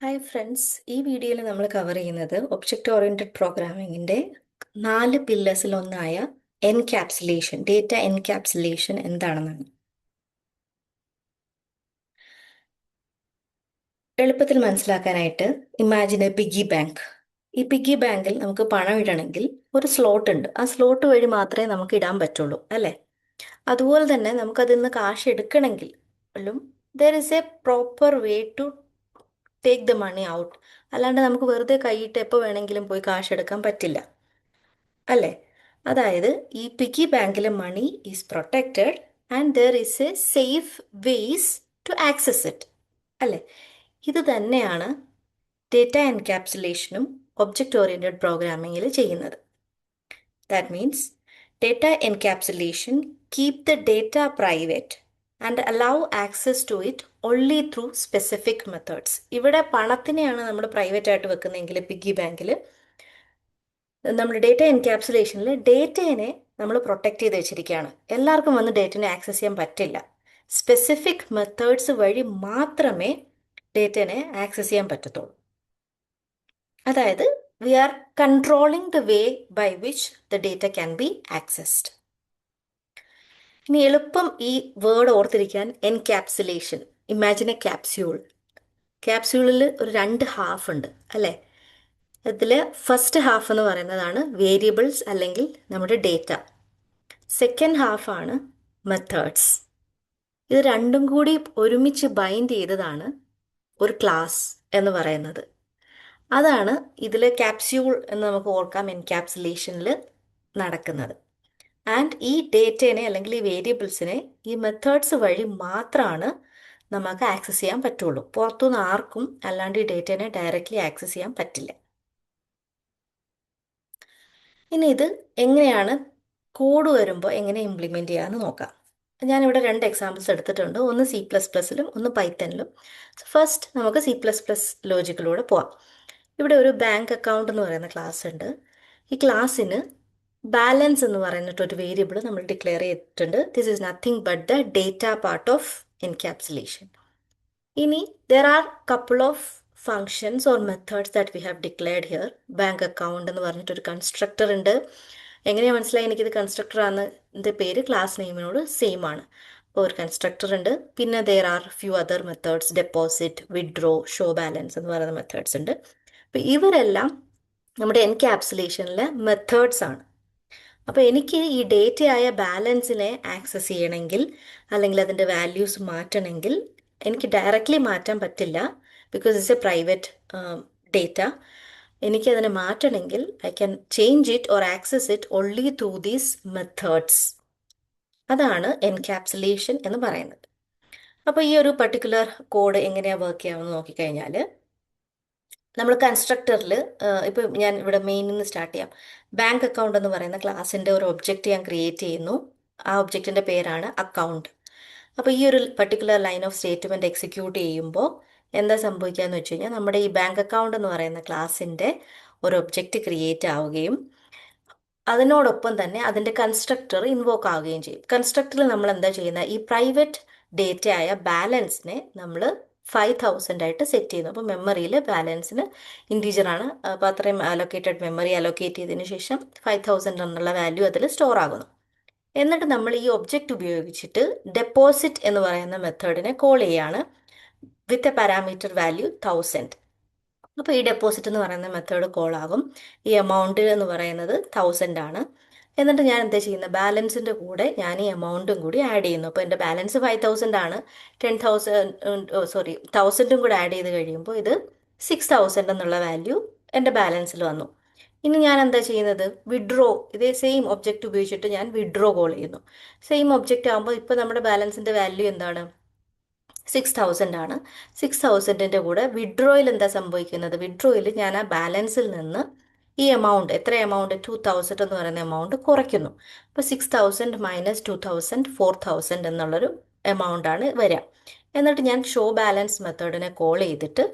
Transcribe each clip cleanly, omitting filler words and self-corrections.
Hi friends, ഈ വീഡിയോയിൽ നമ്മൾ കവർ ചെയ്യുന്നത് ഒബ്ജക്റ്റ് ഓറിയന്റഡ് പ്രോഗ്രാമിങ്ങിൻ്റെ 4 പില്ലേഴ്സിലൊന്നായ എൻക്യാപ്സുലേഷൻ, ഡേറ്റ എൻക്യാപ്സുലേഷൻ എന്താണെന്നാണ്. എളുപ്പത്തിൽ മനസ്സിലാക്കാനായിട്ട് ഇമാജിൻ എ പിഗ്ഗി ബാങ്ക്. ഈ പിഗ്ഗി ബാങ്കിൽ നമുക്ക് പണം ഇടണമെങ്കിൽ ഒരു സ്ലോട്ട് ഉണ്ട്. ആ സ്ലോട്ട് വഴി മാത്രമേ നമുക്ക് ഇടാൻ പറ്റുള്ളൂ, അല്ലേ? അതുപോലെ തന്നെ നമുക്കതിൽ നിന്ന് കാശ് എടുക്കണമെങ്കിൽ there is a proper way to take the money out. അല്ലാണ്ട് നമുക്ക് വെറുതെ കൈയിട്ട് എപ്പോൾ വേണമെങ്കിലും പോയി കാശ് എടുക്കാൻ പറ്റില്ല, അല്ലേ? അതായത് ഈ പിഗ്ഗി ബാങ്കിലെ money is protected and there is a safe ways to access it, അല്ലേ? ഇത് തന്നെയാണ് ഡേറ്റ എൻക്യാപ്സുലേഷനും ഒബ്ജക്റ്റ് ഓറിയന്റഡ് പ്രോഗ്രാമിങ്ങിൽ ചെയ്യുന്നത്. That means data encapsulation keep the data private and allow access to it only through specific methods. ഇവിടെ പണത്തിനെയാണ് നമ്മൾ private ആയിട്ട് വെക്കുന്നതെങ്കിൽ പിഗ്ഗി ബാങ്കിൽ, നമ്മൾ ഡേറ്റ എൻക്യാപ്സുലേഷനിൽ ഡേറ്റയെ നമ്മൾ പ്രൊട്ടക്റ്റ് ചെയ്ത് വെച്ചിരിക്കുകയാണ്. എല്ലാവർക്കും വന്ന് ഡേറ്റനെ ആക്സസ് ചെയ്യാൻ പറ്റില്ല. സ്പെസിഫിക് മെത്തേഡ്സ് വഴി മാത്രമേ ഡേറ്റനെ ആക്സസ് ചെയ്യാൻ പറ്റത്തുള്ളൂ. അതായത് we are controlling the way by which the data can be accessed. ഇനി എളുപ്പം ഈ വേർഡ് ഓർത്തിരിക്കാൻ എൻക്യാപ്സുലേഷൻ. Imagine a capsule. ക്യാപ്സ്യൂളിൽ ഒരു 2 ഹാഫ് ഉണ്ട്, അല്ലേ? ഇതിൽ ഫസ്റ്റ് ഹാഫ് എന്ന് പറയുന്നതാണ് വേരിയബിൾസ് അല്ലെങ്കിൽ നമ്മുടെ ഡേറ്റ. Second ഹാഫാണ് methods. ഇത് രണ്ടും കൂടി ഒരുമിച്ച് ബൈൻഡ് ചെയ്തതാണ് ഒരു ക്ലാസ് എന്ന് പറയുന്നത്. അതാണ് ഇതിൽ ക്യാപ്സ്യൂൾ എന്ന് നമുക്ക് ഓർക്കാം എൻക്യാപ്സുലേഷനിൽ നടക്കുന്നത്. ആൻഡ് ഈ ഡേറ്റേനെ അല്ലെങ്കിൽ ഈ വേരിയബിൾസിനെ ഈ മെത്തേഡ്സ് വഴി മാത്രമാണ് നമുക്ക് ആക്സസ് ചെയ്യാൻ പറ്റുള്ളൂ. പുറത്തുനിന്ന് ആർക്കും അല്ലാണ്ട് ഈ ഡേറ്റേനെ ഡയറക്റ്റ്ലി ആക്സസ് ചെയ്യാൻ പറ്റില്ല. ഇനി ഇത് എങ്ങനെയാണ് കോഡ് വരുമ്പോൾ എങ്ങനെ ഇംപ്ലിമെൻറ്റ് ചെയ്യാമെന്ന് നോക്കാം. ഞാനിവിടെ 2 എക്സാമ്പിൾസ് എടുത്തിട്ടുണ്ട്. ഒന്ന് C++ലും ഒന്ന് പൈത്തണിലും. ഫസ്റ്റ് നമുക്ക് C++ ലോജിക്കിലൂടെ പോവാം. ഇവിടെ ഒരു ബാങ്ക് അക്കൗണ്ട് എന്ന് പറയുന്ന ക്ലാസ് ഉണ്ട്. ഈ ക്ലാസ്സിന് ബാലൻസ് എന്ന് പറഞ്ഞിട്ടൊരു വേരിയബിൾ നമ്മൾ ഡിക്ലെയർ ചെയ്തിട്ടുണ്ട്. This is nothing but the data part of encapsulation. ഇനി there are couple of functions or methods that we have declared here. Bank account എന്ന് പറഞ്ഞിട്ടൊരു കൺസ്ട്രക്ടർ ഉണ്ട്. എങ്ങനെയാണ് മനസ്സിലായി എനിക്കിത് കൺസ്ട്രക്ടർ ആണെന്നതിൻ്റെ പേര് ക്ലാസ് നെയിമിനോട് സെയിം ആണ്. അപ്പോൾ ഒരു കൺസ്ട്രക്ടർ ഉണ്ട്. പിന്നെ there are few other methods, deposit, withdraw, show balance എന്ന് പറയുന്ന മെത്തേഡ്സ് ഉണ്ട്. അപ്പോൾ ഇവരെല്ലാം നമ്മുടെ എൻക്യാപ്സുലേഷനിലെ മെത്തേഡ്സ് ആണ്. അപ്പോൾ എനിക്ക് ഈ ഡേറ്റയായ ബാലൻസിനെ ആക്സസ് ചെയ്യണമെങ്കിൽ അല്ലെങ്കിൽ അതിൻ്റെ വാല്യൂസ് മാറ്റണമെങ്കിൽ എനിക്ക് ഡയറക്റ്റ്ലി മാറ്റാൻ പറ്റില്ല, because it's a private data. എനിക്കതിനെ മാറ്റണമെങ്കിൽ I can change it or access it only through these methods. അതാണ് എൻക്യാപ്സുലേഷൻ എന്ന് പറയുന്നത്. അപ്പോൾ ഈ ഒരു പർട്ടിക്കുലർ കോഡ് എങ്ങനെയാണ് വർക്ക് ചെയ്യാമെന്ന് നോക്കിക്കഴിഞ്ഞാൽ, നമ്മൾ കൺസ്ട്രക്ടറിൽ ഇപ്പോൾ ഞാൻ ഇവിടെ മെയിനിൽ നിന്ന് സ്റ്റാർട്ട് ചെയ്യാം. ബാങ്ക് അക്കൗണ്ട് എന്ന് പറയുന്ന ക്ലാസ്സിൻ്റെ ഒരു ഒബ്ജക്റ്റ് ഞാൻ ക്രിയേറ്റ് ചെയ്യുന്നു. ആ ഒബ്ജക്റ്റിൻ്റെ പേരാണ് അക്കൗണ്ട്. അപ്പോൾ ഈ ഒരു particular line of statement execute ചെയ്യുമ്പോൾ എന്താ സംഭവിക്കുക എന്ന് വെച്ച് കഴിഞ്ഞാൽ, നമ്മുടെ ഈ ബാങ്ക് അക്കൗണ്ട് എന്ന് പറയുന്ന ക്ലാസ്സിൻ്റെ ഒരു ഒബ്ജക്റ്റ് ക്രിയേറ്റ് ആവുകയും അതിനോടൊപ്പം തന്നെ അതിൻ്റെ കൺസ്ട്രക്ടർ ഇൻവോക്ക് ആവുകയും ചെയ്യും. കൺസ്ട്രക്ടറിൽ നമ്മൾ എന്താ ചെയ്യുന്നത്, ഈ പ്രൈവറ്റ് ഡേറ്റ ആയ ബാലൻസിനെ നമ്മൾ 5000 ആയിട്ട് സെറ്റ് ചെയ്യുന്നു. അപ്പോൾ മെമ്മറിയിൽ ബാലൻസിന് ഇൻറ്റീജറാണ്, അപ്പോൾ അത്രയും അലോക്കേറ്റഡ് മെമ്മറി അലോക്കേറ്റ് ചെയ്തതിന് ശേഷം 5000 എന്നുള്ള വാല്യൂ അതിൽ സ്റ്റോർ ആകുന്നു. എന്നിട്ട് നമ്മൾ ഈ ഒബ്ജക്റ്റ് ഉപയോഗിച്ചിട്ട് ഡെപ്പോസിറ്റ് എന്ന് പറയുന്ന മെത്തേഡിനെ കോൾ ചെയ്യാണ് വിത്ത് എ പാരാമീറ്റർ വാല്യൂ 1000. അപ്പോൾ ഈ ഡെപ്പോസിറ്റ് എന്ന് പറയുന്ന മെത്തേഡ് കോൾ ആകും. ഈ എമൗണ്ട് എന്ന് പറയുന്നത് 1000 ആണ്. എന്നിട്ട് ഞാൻ എന്താ ചെയ്യുന്നത്, ബാലൻസിൻ്റെ കൂടെ ഞാൻ ഈ എമൗണ്ടും കൂടി ആഡ് ചെയ്യുന്നു. അപ്പോൾ എൻ്റെ ബാലൻസ് 5000 ആണ്. 1000 കൂടെ ആഡ് ചെയ്ത് കഴിയുമ്പോൾ ഇത് 6000 എന്നുള്ള വാല്യൂ എൻ്റെ ബാലൻസിൽ വന്നു. ഇനി ഞാൻ എന്താ ചെയ്യുന്നത്, വിഡ്രോ, ഇതേ സെയിം ഒബ്ജക്റ്റ് ഉപയോഗിച്ചിട്ട് ഞാൻ വിഡ്രോ കോൾ ചെയ്യുന്നു. സെയിം ഒബ്ജക്റ്റ് ആകുമ്പോൾ ഇപ്പോൾ നമ്മുടെ ബാലൻസിൻ്റെ വാല്യൂ എന്താണ്, 6000 ആണ്. 6000ൻ്റെ കൂടെ വിഡ്രോയിൽ എന്താ സംഭവിക്കുന്നത്, വിഡ്രോയിൽ ഞാൻ ആ ബാലൻസിൽ നിന്ന് ഈ എമൗണ്ട്, എത്ര എമൗണ്ട്, 2000 എന്ന് പറയുന്ന എമൗണ്ട് കുറയ്ക്കുന്നു. അപ്പോൾ 6000 മൈനസ് 2000 4000 എന്നുള്ളൊരു എമൗണ്ടാണ് വരിക. എന്നിട്ട് ഞാൻ ഷോ ബാലൻസ് മെത്തേഡിനെ കോൾ ചെയ്തിട്ട്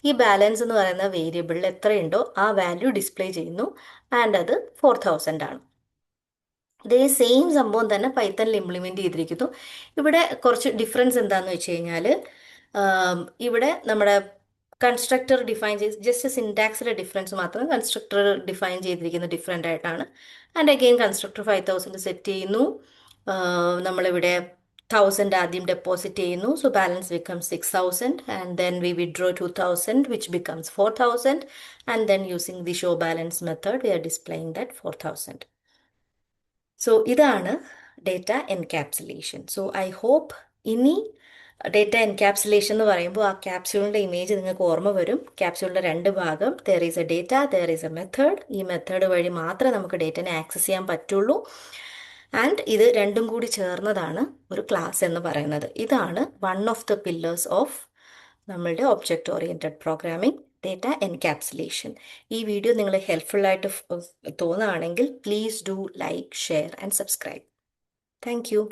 ഈ ബാലൻസ് എന്ന് പറയുന്ന വേരിയബിളിൽ എത്രയുണ്ടോ ആ വാല്യൂ ഡിസ്പ്ലേ ചെയ്യുന്നു. ആൻഡ് അത് 4000 ആണ്. ഇതേ സെയിം സംഭവം തന്നെ പൈത്തണിൽ ഇംപ്ലിമെൻറ്റ് ചെയ്തിരിക്കുന്നു. ഇവിടെ കുറച്ച് ഡിഫറൻസ് എന്താണെന്ന് വെച്ച് കഴിഞ്ഞാൽ, ഇവിടെ നമ്മുടെ കൺസ്ട്രക്ടർ ഡിഫൈൻ ചെയ്ത് ജസ്റ്റ് സിൻടാക്സിലെ ഡിഫറൻസ് മാത്രം കൺസ്ട്രക്ടർ ഡിഫൈൻ ചെയ്തിരിക്കുന്ന ഡിഫറെൻ്റ് ആയിട്ടാണ്. ആൻഡ് അഗെയിൻ കൺസ്ട്രക്ടർ 5000 സെറ്റ് ചെയ്യുന്നു. നമ്മളിവിടെ 1000 ആദ്യം ഡെപ്പോസിറ്റ് ചെയ്യുന്നു. So balance becomes 6000 and then we withdraw 2000 which becomes 4000 and then using the show balance method we are displaying that 4000. So ഇതാണ് data encapsulation. So I hope ഇനി data encapsulation എന്ന് പറയുമ്പോൾ ആ ക്യാപ്സ്യൂളിൻ്റെ image നിങ്ങൾക്ക് ഓർമ്മ വരും. ക്യാപ്സ്യൂളിൻ്റെ രണ്ട് ഭാഗം, there is A data, there is A method. ഈ മെത്തേഡ് വഴി മാത്രമേ നമുക്ക് ഡേറ്റനെ ആക്സസ് ചെയ്യാൻ പറ്റുള്ളൂ. ആൻഡ് ഇത് രണ്ടും കൂടി ചേർന്നതാണ് ഒരു ക്ലാസ് എന്ന് പറയുന്നത്. ഇതാണ് one of the pillars of നമ്മളുടെ object oriented programming, data encapsulation. ഈ വീഡിയോ നിങ്ങൾ ഹെൽപ്ഫുള്ളായിട്ട് തോന്നുകയാണെങ്കിൽ please do like, share and subscribe. Thank U.